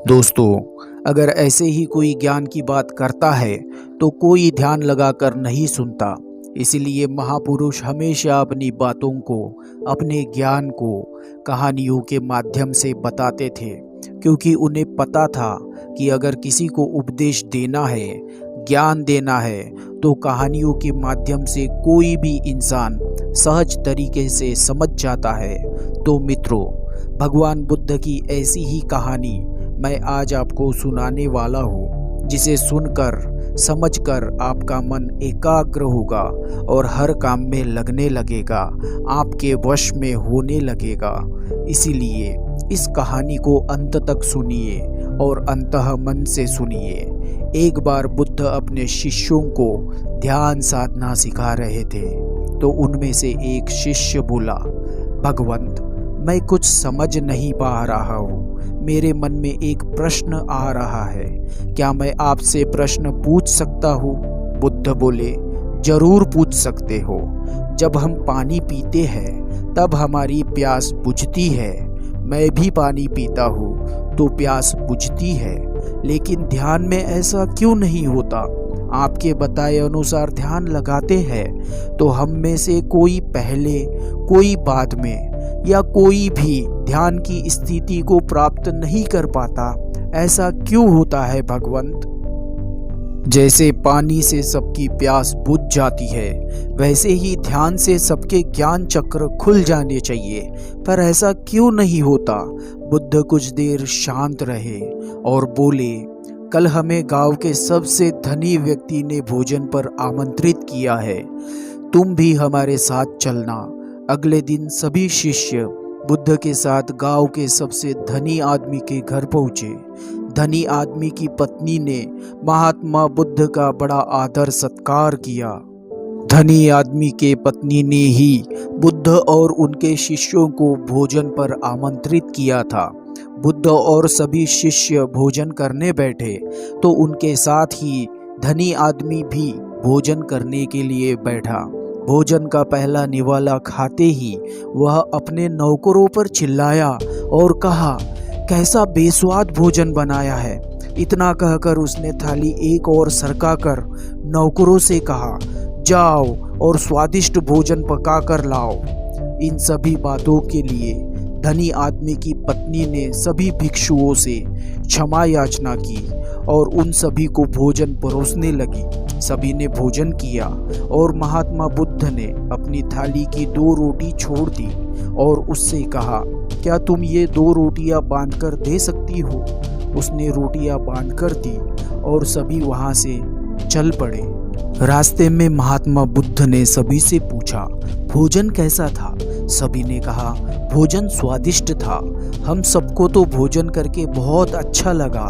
दोस्तों, अगर ऐसे ही कोई ज्ञान की बात करता है तो कोई ध्यान लगाकर नहीं सुनता। इसीलिए महापुरुष हमेशा अपनी बातों को, अपने ज्ञान को कहानियों के माध्यम से बताते थे, क्योंकि उन्हें पता था कि अगर किसी को उपदेश देना है, ज्ञान देना है, तो कहानियों के माध्यम से कोई भी इंसान सहज तरीके से समझ जाता है। तो मित्रों, भगवान बुद्ध की ऐसी ही कहानी मैं आज आपको सुनाने वाला हूँ, जिसे सुनकर समझकर आपका मन एकाग्र होगा और हर काम में लगने लगेगा, आपके वश में होने लगेगा। इसीलिए इस कहानी को अंत तक सुनिए और अंतः मन से सुनिए। एक बार बुद्ध अपने शिष्यों को ध्यान साधना सिखा रहे थे, तो उनमें से एक शिष्य बोला, भगवंत, मैं कुछ समझ नहीं पा रहा हूँ। मेरे मन में एक प्रश्न आ रहा है, क्या मैं आपसे प्रश्न पूछ सकता हूँ? बुद्ध बोले, जरूर पूछ सकते हो। जब हम पानी पीते हैं तब हमारी प्यास बुझती है। मैं भी पानी पीता हूँ तो प्यास बुझती है, लेकिन ध्यान में ऐसा क्यों नहीं होता? आपके बताए अनुसार ध्यान लगाते हैं तो हम में से कोई पहले, कोई बाद में, या कोई भी ध्यान की स्थिति को प्राप्त नहीं कर पाता। ऐसा क्यों होता है भगवंत? जैसे पानी से सबकी प्यास बुझ जाती है, वैसे ही ध्यान से सबके ज्ञान चक्र खुल जाने चाहिए, पर ऐसा क्यों नहीं होता? बुद्ध कुछ देर शांत रहे और बोले, कल हमें गांव के सबसे धनी व्यक्ति ने भोजन पर आमंत्रित किया है। तुम भी हमारे साथ चलना। अगले दिन सभी शिष्य बुद्ध के साथ गांव के सबसे धनी आदमी के घर पहुंचे। धनी आदमी की पत्नी ने महात्मा बुद्ध का बड़ा आदर सत्कार किया। धनी आदमी के पत्नी ने ही बुद्ध और उनके शिष्यों को भोजन पर आमंत्रित किया था। बुद्ध और सभी शिष्य भोजन करने बैठे तो उनके साथ ही धनी आदमी भी भोजन करने के लिए बैठा। भोजन का पहला निवाला खाते ही वह अपने नौकरों पर चिल्लाया और कहा, कैसा बेस्वाद भोजन बनाया है। इतना कहकर उसने थाली एक और सरकाकर नौकरों से कहा, जाओ और स्वादिष्ट भोजन पका कर लाओ। इन सभी बातों के लिए धनी आदमी की पत्नी ने सभी भिक्षुओं से क्षमा याचना की और उन सभी को भोजन परोसने लगी। सभी ने भोजन किया और महात्मा बुद्ध ने अपनी थाली की 2 रोटी छोड़ दी और उससे कहा, क्या तुम ये 2 रोटियां बांधकर दे सकती हो? उसने रोटियां बांधकर दी और सभी वहां से चल पड़े। रास्ते में महात्मा बुद्ध ने सभी से पूछा, भोजन कैसा था? सभी ने कहा, भोजन स्वादिष्ट था। हम सबको तो भोजन करके बहुत अच्छा लगा।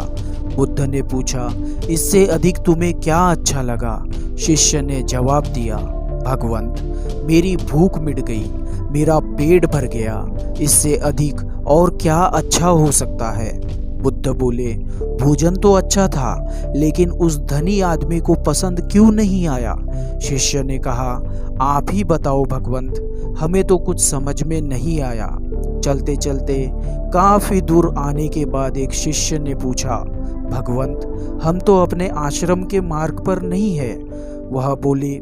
बुद्ध ने पूछा, इससे अधिक तुम्हें क्या अच्छा लगा? शिष्य ने जवाब दिया, भगवंत, मेरी भूख मिट गई, मेरा पेट भर गया। इससे अधिक और क्या अच्छा हो सकता है? बुद्ध बोले, भोजन तो अच्छा था, लेकिन उस धनी आदमी को पसंद क्यों नहीं आया? शिष्य ने कहा, आप ही बताओ भगवंत, हमें तो कुछ समझ में नहीं आया। चलते चलते काफी दूर आने के बाद एक शिष्य ने पूछा, भगवंत, हम तो अपने आश्रम के मार्ग पर नहीं है। वह बोले,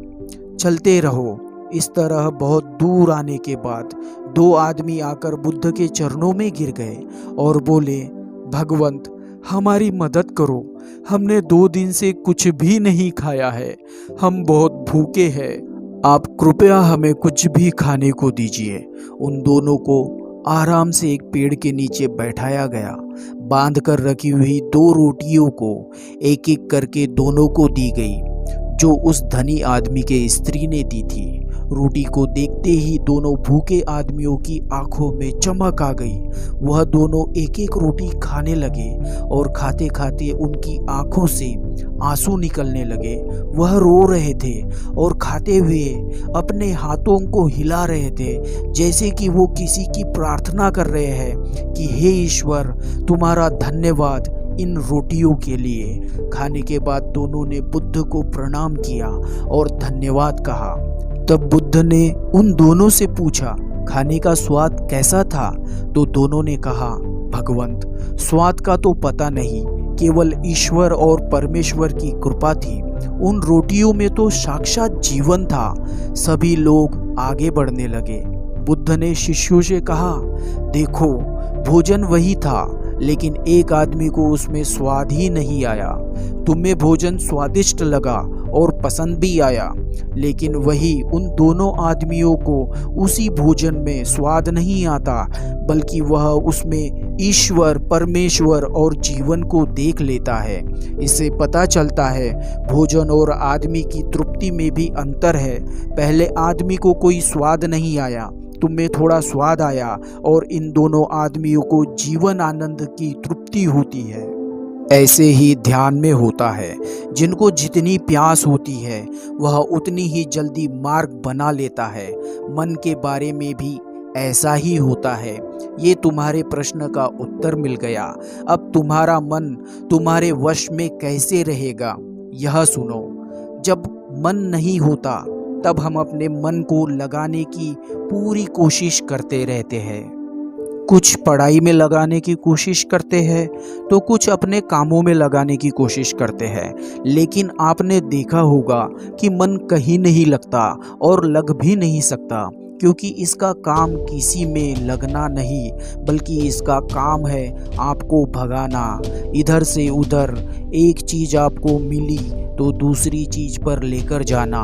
चलते रहो। इस तरह बहुत दूर आने के बाद 2 आदमी आकर बुद्ध के चरणों में गिर गए और बोले, भगवंत, हमारी मदद करो। हमने 2 दिन से कुछ भी नहीं खाया है, हम बहुत भूखे हैं। आप कृपया हमें कुछ भी खाने को दीजिए। उन दोनों को आराम से एक पेड़ के नीचे बैठाया गया। बांध कर रखी हुई 2 रोटियों को एक एक करके दोनों को दी गई, जो उस धनी आदमी के स्त्री ने दी थी। रोटी को देखते ही दोनों भूखे आदमियों की आंखों में चमक आ गई। वह दोनों एक एक रोटी खाने लगे और खाते खाते उनकी आंखों से आंसू निकलने लगे। वह रो रहे थे और खाते हुए अपने हाथों को हिला रहे थे, जैसे कि वो किसी की प्रार्थना कर रहे हैं कि हे ईश्वर, तुम्हारा धन्यवाद इन रोटियों के लिए। खाने के बाद दोनों ने बुद्ध को प्रणाम किया और धन्यवाद कहा। तब बुद्ध ने उन दोनों से पूछा, खाने का स्वाद कैसा था? तो दोनों ने कहा, भगवंत, स्वाद का तो पता नहीं, केवल ईश्वर और परमेश्वर की कृपा थी। उन रोटियों में तो साक्षात जीवन था। सभी लोग आगे बढ़ने लगे। बुद्ध ने शिष्यों से कहा, देखो, भोजन वही था, लेकिन एक आदमी को उसमें स्वाद ही नहीं आया। तुम्हें भोजन स्वादिष्ट लगा और पसंद भी आया, लेकिन वही उन दोनों आदमियों को उसी भोजन में स्वाद नहीं आता, बल्कि वह उसमें ईश्वर, परमेश्वर और जीवन को देख लेता है। इससे पता चलता है भोजन और आदमी की तृप्ति में भी अंतर है। पहले आदमी को कोई स्वाद नहीं आया, तुम्हें थोड़ा स्वाद आया, और इन दोनों आदमियों को जीवन आनंद की तृप्ति होती है। ऐसे ही ध्यान में होता है। जिनको जितनी प्यास होती है वह उतनी ही जल्दी मार्ग बना लेता है। मन के बारे में भी ऐसा ही होता है। ये तुम्हारे प्रश्न का उत्तर मिल गया। अब तुम्हारा मन तुम्हारे वश में कैसे रहेगा, यह सुनो। जब मन नहीं होता तब हम अपने मन को लगाने की पूरी कोशिश करते रहते हैं। कुछ पढ़ाई में लगाने की कोशिश करते हैं तो कुछ अपने कामों में लगाने की कोशिश करते हैं, लेकिन आपने देखा होगा कि मन कहीं नहीं लगता और लग भी नहीं सकता, क्योंकि इसका काम किसी में लगना नहीं, बल्कि इसका काम है आपको भगाना। इधर से उधर एक चीज़ आपको मिली तो दूसरी चीज़ पर लेकर जाना,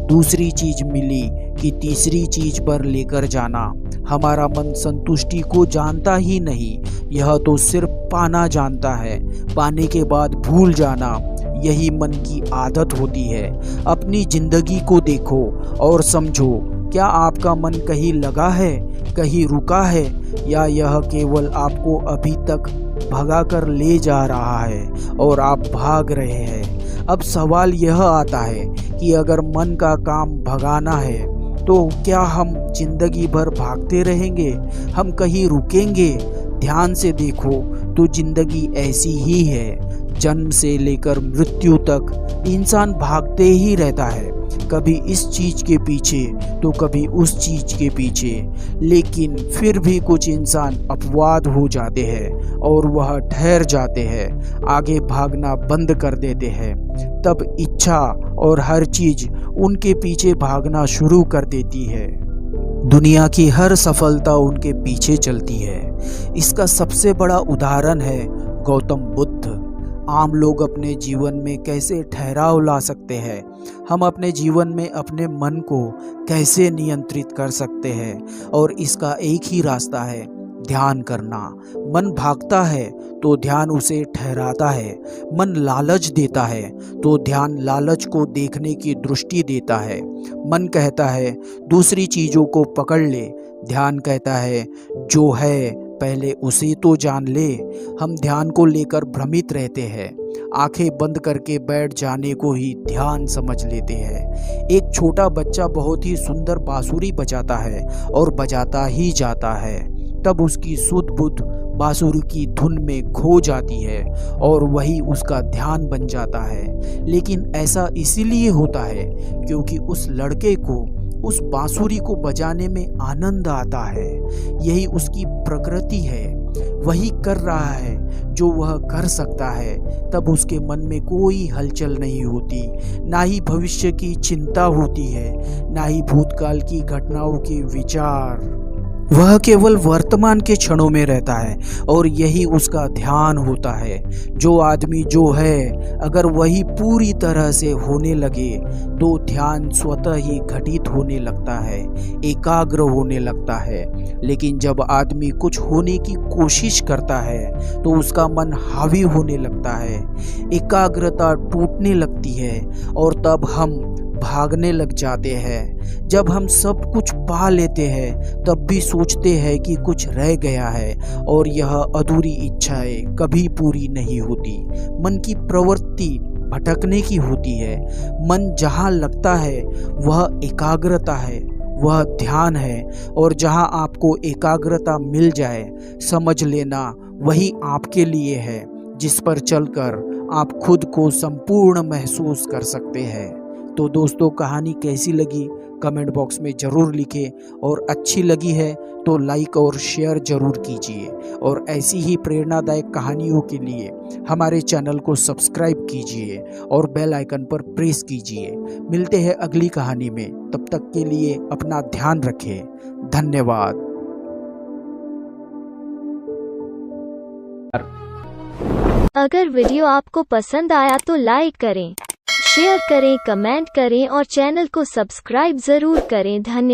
दूसरी चीज़ मिली कि तीसरी चीज़ पर लेकर जाना। हमारा मन संतुष्टि को जानता ही नहीं, यह तो सिर्फ पाना जानता है। पाने के बाद भूल जाना, यही मन की आदत होती है। अपनी जिंदगी को देखो और समझो, क्या आपका मन कहीं लगा है, कहीं रुका है, या यह केवल आपको अभी तक भगा कर ले जा रहा है और आप भाग रहे हैं। अब सवाल यह आता है कि अगर मन का काम भगाना है तो क्या हम जिंदगी भर भागते रहेंगे, हम कहीं रुकेंगे? ध्यान से देखो तो जिंदगी ऐसी ही है। जन्म से लेकर मृत्यु तक इंसान भागते ही रहता है, कभी इस चीज के पीछे तो कभी उस चीज के पीछे, लेकिन फिर भी कुछ इंसान अपवाद हो जाते हैं और वह ठहर जाते हैं, आगे भागना बंद कर देते हैं। तब इच्छा और हर चीज उनके पीछे भागना शुरू कर देती है। दुनिया की हर सफलता उनके पीछे चलती है। इसका सबसे बड़ा उदाहरण है गौतम बुद्ध। आम लोग अपने जीवन में कैसे ठहराव ला सकते हैं, हम अपने जीवन में अपने मन को कैसे नियंत्रित कर सकते हैं, और इसका एक ही रास्ता है, ध्यान करना। मन भागता है तो ध्यान उसे ठहराता है। मन लालच देता है तो ध्यान लालच को देखने की दृष्टि देता है। मन कहता है दूसरी चीज़ों को पकड़ ले, ध्यान कहता है जो है पहले उसे तो जान ले। हम ध्यान को लेकर भ्रमित रहते हैं, आंखें बंद करके बैठ जाने को ही ध्यान समझ लेते हैं। एक छोटा बच्चा बहुत ही सुंदर बांसुरी बजाता है और बजाता ही जाता है, तब उसकी सुध बुध बांसुरी की धुन में खो जाती है और वही उसका ध्यान बन जाता है। लेकिन ऐसा इसीलिए होता है क्योंकि उस लड़के को उस बांसुरी को बजाने में आनंद आता है। यही उसकी प्रकृति है, वही कर रहा है जो वह कर सकता है। तब उसके मन में कोई हलचल नहीं होती, ना ही भविष्य की चिंता होती है, ना ही भूतकाल की घटनाओं के विचार। वह केवल वर्तमान के क्षणों में रहता है और यही उसका ध्यान होता है। जो आदमी जो है, अगर वही पूरी तरह से होने लगे तो ध्यान स्वतः ही घटित होने लगता है, एकाग्र होने लगता है। लेकिन जब आदमी कुछ होने की कोशिश करता है तो उसका मन हावी होने लगता है, एकाग्रता टूटने लगती है और तब हम भागने लग जाते हैं। जब हम सब कुछ पा लेते हैं तब भी सोचते हैं कि कुछ रह गया है और यह अधूरी इच्छाएं कभी पूरी नहीं होती। मन की प्रवृत्ति भटकने की होती है। मन जहाँ लगता है वह एकाग्रता है, वह ध्यान है, और जहाँ आपको एकाग्रता मिल जाए समझ लेना वही आपके लिए है, जिस पर चलकर आप खुद को संपूर्ण महसूस कर सकते हैं। तो दोस्तों, कहानी कैसी लगी कमेंट बॉक्स में ज़रूर लिखें और अच्छी लगी है तो लाइक और शेयर ज़रूर कीजिए और ऐसी ही प्रेरणादायक कहानियों के लिए हमारे चैनल को सब्सक्राइब कीजिए और बेल आइकन पर प्रेस कीजिए। मिलते हैं अगली कहानी में, तब तक के लिए अपना ध्यान रखें। धन्यवाद। अगर वीडियो आपको पसंद आया तो लाइक करें, शेयर करें, कमेंट करें और चैनल को सब्सक्राइब जरूर करें। धन्यवाद।